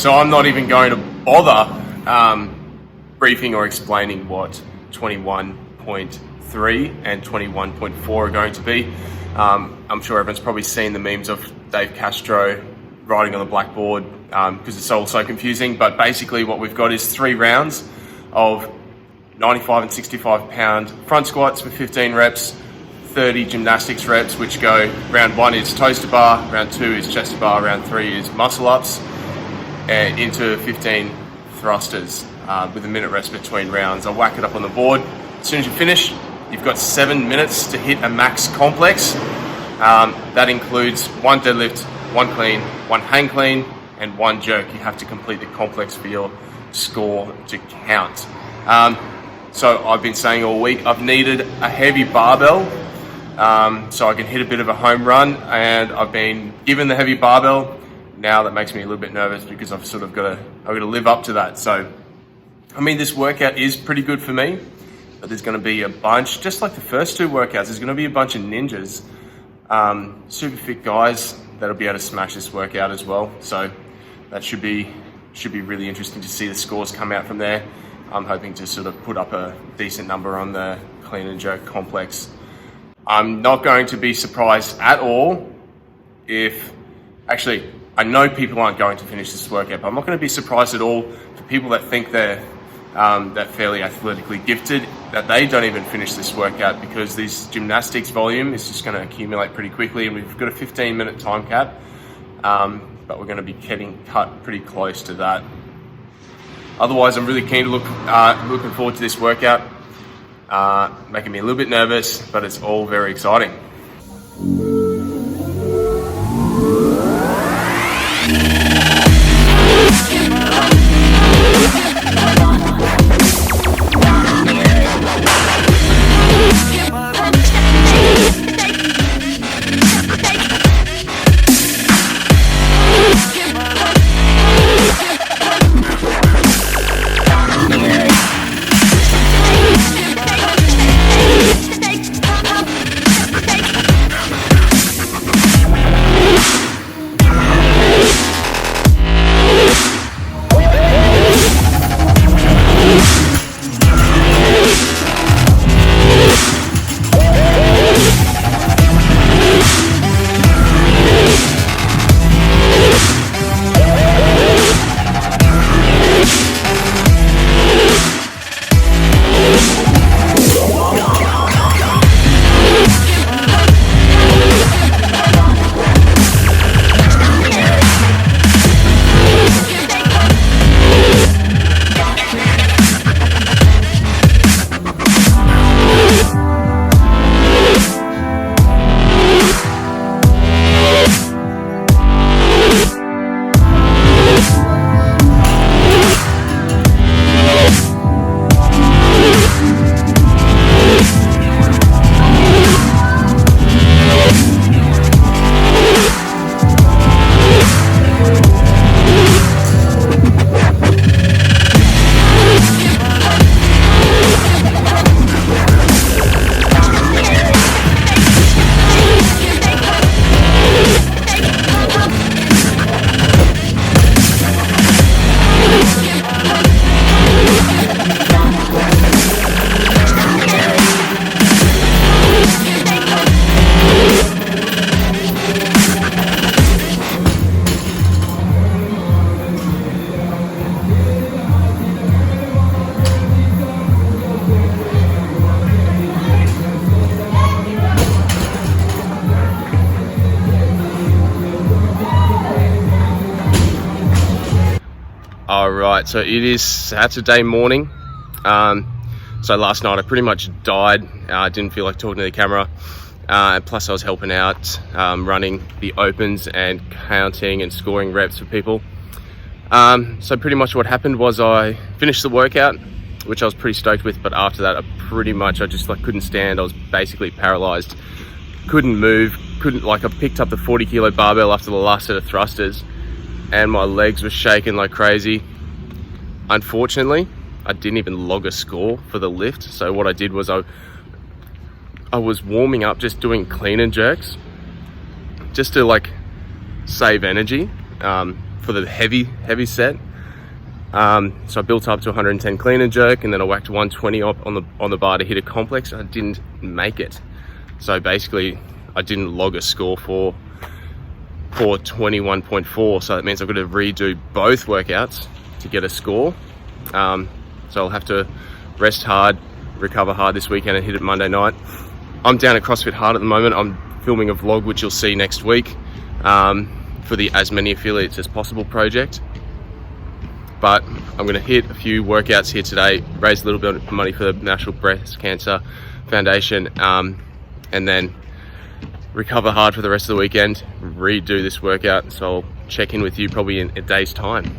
So I'm not even going to bother briefing or explaining what 21.3 and 21.4 are going to be. I'm sure everyone's probably seen the memes of Dave Castro writing on the blackboard because it's all so confusing. But basically what we've got is 3 rounds of 95 and 65 pound front squats for 15 reps, 30 gymnastics reps, which go round 1 is toes to bar, round 2 is chest to bar, round 3 is muscle ups, and into 15 thrusters with a minute rest between rounds. I'll whack it up on the board. As soon as you finish, you've got 7 minutes to hit a max complex. That includes 1 deadlift, 1 clean, 1 hang clean, and 1 jerk. You have to complete the complex for your score to count. So I've been saying all week, I've needed a heavy barbell so I can hit a bit of a home run, and I've been given the heavy barbell. Now that makes me a little bit nervous because I've sort of got to live up to that. So, I mean, this workout is pretty good for me, but there's going to be a bunch, just like the first 2 workouts, there's going to be a bunch of ninjas, super fit guys that'll be able to smash this workout as well. So that should be really interesting to see the scores come out from there. I'm hoping to sort of put up a decent number on the clean and jerk complex. I'm not going to be surprised at all if, actually, I know people aren't going to finish this workout, but I'm not going to be surprised at all for people that think they're that fairly athletically gifted, that they don't even finish this workout, because this gymnastics volume is just going to accumulate pretty quickly, and we've got a 15-minute time cap, but we're going to be getting cut pretty close to that. Otherwise, I'm really keen to looking forward to this workout. Making me a little bit nervous, but it's all very exciting. Alright, so it is Saturday morning. So last night I pretty much died. I didn't feel like talking to the camera. Plus I was helping out, running the opens and counting and scoring reps for people. So pretty much what happened was I finished the workout, which I was pretty stoked with, but after that I just couldn't stand. I was basically paralyzed, couldn't move, I picked up the 40 kilo barbell after the last set of thrusters, and my legs were shaking like crazy. Unfortunately, I didn't even log a score for the lift. So what I did was I was warming up, just doing clean and jerks, just to save energy. for the heavy set. So I built up to 110 clean and jerk, and then I whacked 120 up on the bar to hit a complex. I didn't make it. So basically, I didn't log a score for 21.4. So that means I've got to redo both workouts to get a score. So I'll have to rest hard, recover hard this weekend, and hit it Monday night. I'm down at CrossFit Hard at the moment. I'm filming a vlog, which you'll see next week, for the As Many Affiliates as Possible project. But I'm going to hit a few workouts here today, raise a little bit of money for the National Breast Cancer Foundation, and then recover hard for the rest of the weekend, redo this workout. So I'll check in with you probably in a day's time.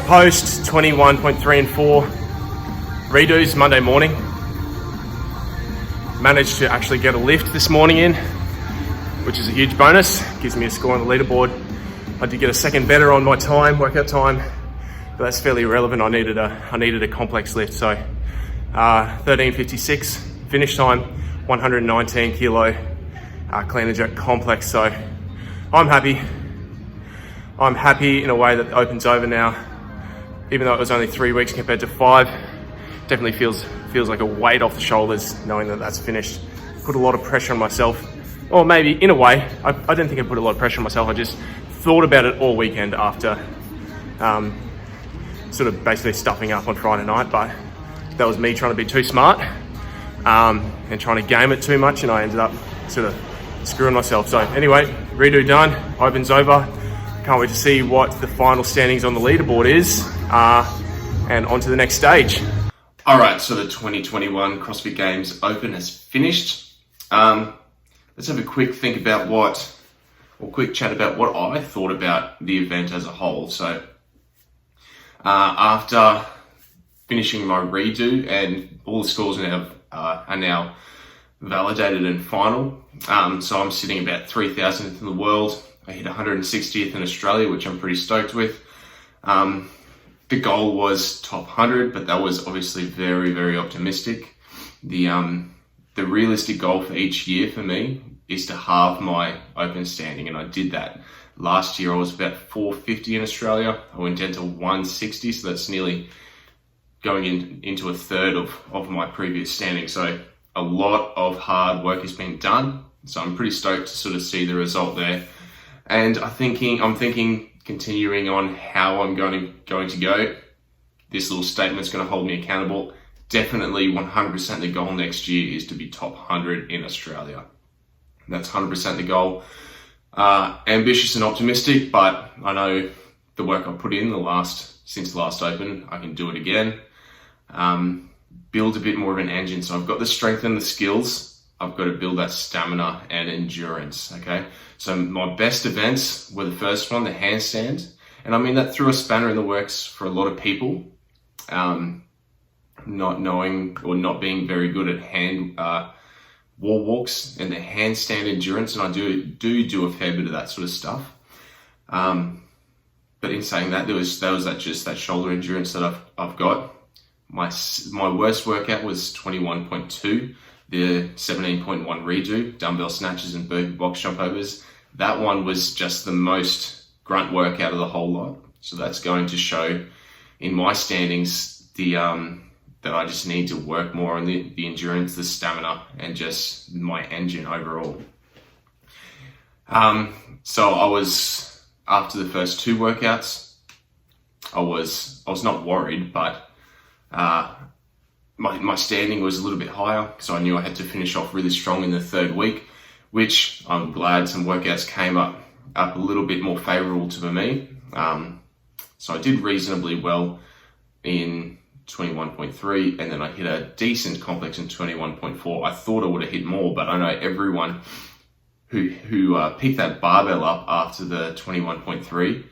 Post 21.3 and 4 redos Monday morning. Managed to actually get a lift this morning in, which is a huge bonus. Gives me a score on the leaderboard. I did get a second better on my time, workout time, but that's fairly irrelevant. I needed a complex lift, so 13:56 finish time, 119 kilo clean and jerk complex. So I'm happy. I'm happy in a way that Open's over now. Even though it was only 3 weeks compared to 5, definitely feels like a weight off the shoulders knowing that that's finished. Put a lot of pressure on myself, or maybe in a way, I didn't think I put a lot of pressure on myself. I just thought about it all weekend after sort of basically stuffing up on Friday night, but that was me trying to be too smart and trying to game it too much, and I ended up sort of screwing myself. So anyway, redo done, Open's over. Can't wait to see what the final standings on the leaderboard is, and on to the next stage. All right, so the 2021 CrossFit Games Open has finished. Let's have a quick chat about what I thought about the event as a whole. So after finishing my redo, and all the scores are now validated and final, so I'm sitting about 3,000th in the world. I hit 160th in Australia, which I'm pretty stoked with. The goal was top 100, but that was obviously very, very optimistic. The realistic goal for each year for me is to halve my open standing, and I did that. Last year I was about 450 in Australia. I went down to 160, so that's nearly going into a third of my previous standing. So a lot of hard work has been done. So I'm pretty stoked to sort of see the result there. And I'm thinking continuing on how I'm going to go. This little statement's going to hold me accountable. definitely 100% the goal next year is to be top 100 in Australia. That's 100% the goal. Ambitious and optimistic, but I know the work I've put in since the last Open, I can do it again. Build a bit more of an engine. So I've got the strength and the skills. I've got to build that stamina and endurance, okay? So my best events were the first one, the handstand. And I mean, that threw a spanner in the works for a lot of people. Not knowing or not being very good at wall walks and the handstand endurance, and I do a fair bit of that sort of stuff. But in saying that, there was that shoulder endurance that I've got. My worst workout was 21.2, the 17.1 redo, dumbbell snatches and burpee box jump overs. That one was just the most grunt workout of the whole lot. So that's going to show in my standings that I just need to work more on the endurance, the stamina, and just my engine overall. So I was, after the first two workouts, I was not worried, but my standing was a little bit higher, so I knew I had to finish off really strong in the third week, which I'm glad some workouts came up a little bit more favorable to me. So I did reasonably well in 21.3, and then I hit a decent complex in 21.4. I thought I would have hit more, but I know everyone who picked that barbell up after the 21.3,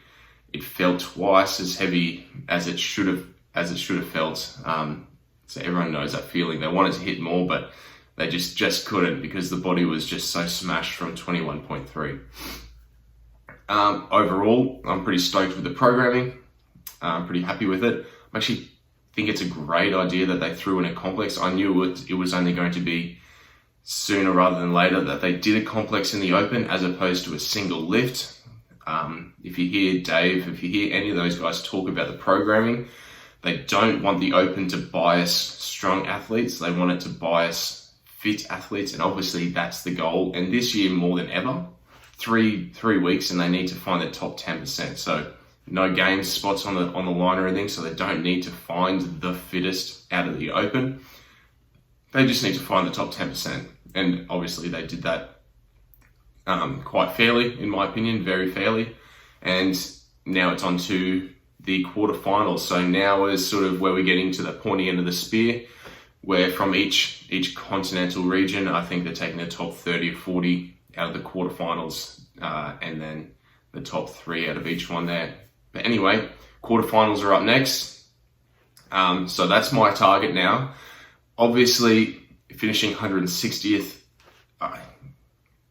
it felt twice as heavy as it should have felt. So everyone knows that feeling. They wanted to hit more, but they just couldn't, because the body was just so smashed from 21.3. Overall, I'm pretty stoked with the programming. I'm pretty happy with it. I actually think it's a great idea that they threw in a complex. I knew it was only going to be sooner rather than later that they did a complex in the Open as opposed to a single lift. If you hear Dave, if you hear any of those guys talk about the programming, they don't want the Open to bias strong athletes. They want it to bias fit athletes, and obviously that's the goal. And this year more than ever, three weeks, and they need to find the top 10%. So no game spots on the line or anything, so they don't need to find the fittest out of the Open. They just need to find the top 10%. And obviously they did that quite fairly, in my opinion, very fairly. And now it's on to the quarterfinals. So now is sort of where we're getting to the pointy end of the spear, where from each continental region, I think they're taking the top 30 or 40 out of the quarterfinals, and then the top 3 out of each one there. But anyway, quarterfinals are up next. So that's my target now. Obviously, finishing 160th,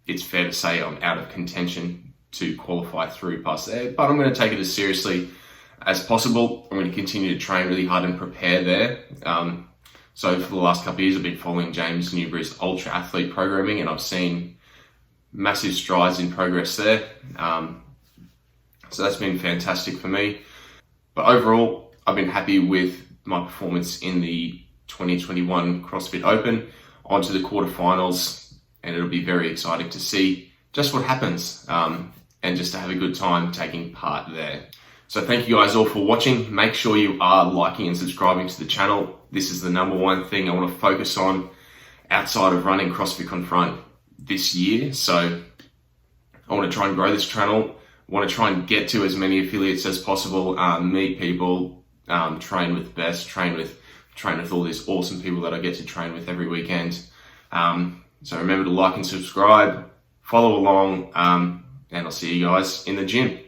it's fair to say I'm out of contention to qualify through past there, but I'm going to take it as seriously as possible. I'm going to continue to train really hard and prepare there. So for the last couple of years, I've been following James Newbury's Ultra Athlete programming, and I've seen massive strides in progress there. So that's been fantastic for me. But overall, I've been happy with my performance in the 2021 CrossFit Open. On to the quarterfinals, and it'll be very exciting to see just what happens, and just to have a good time taking part there. So thank you guys all for watching. Make sure you are liking and subscribing to the channel. This is the number one thing I want to focus on outside of running CrossFit Confront this year. So I want to try and grow this channel. I want to try and get to as many affiliates as possible, meet people, train with the best, train with all these awesome people that I get to train with every weekend. So remember to like and subscribe, follow along, and I'll see you guys in the gym.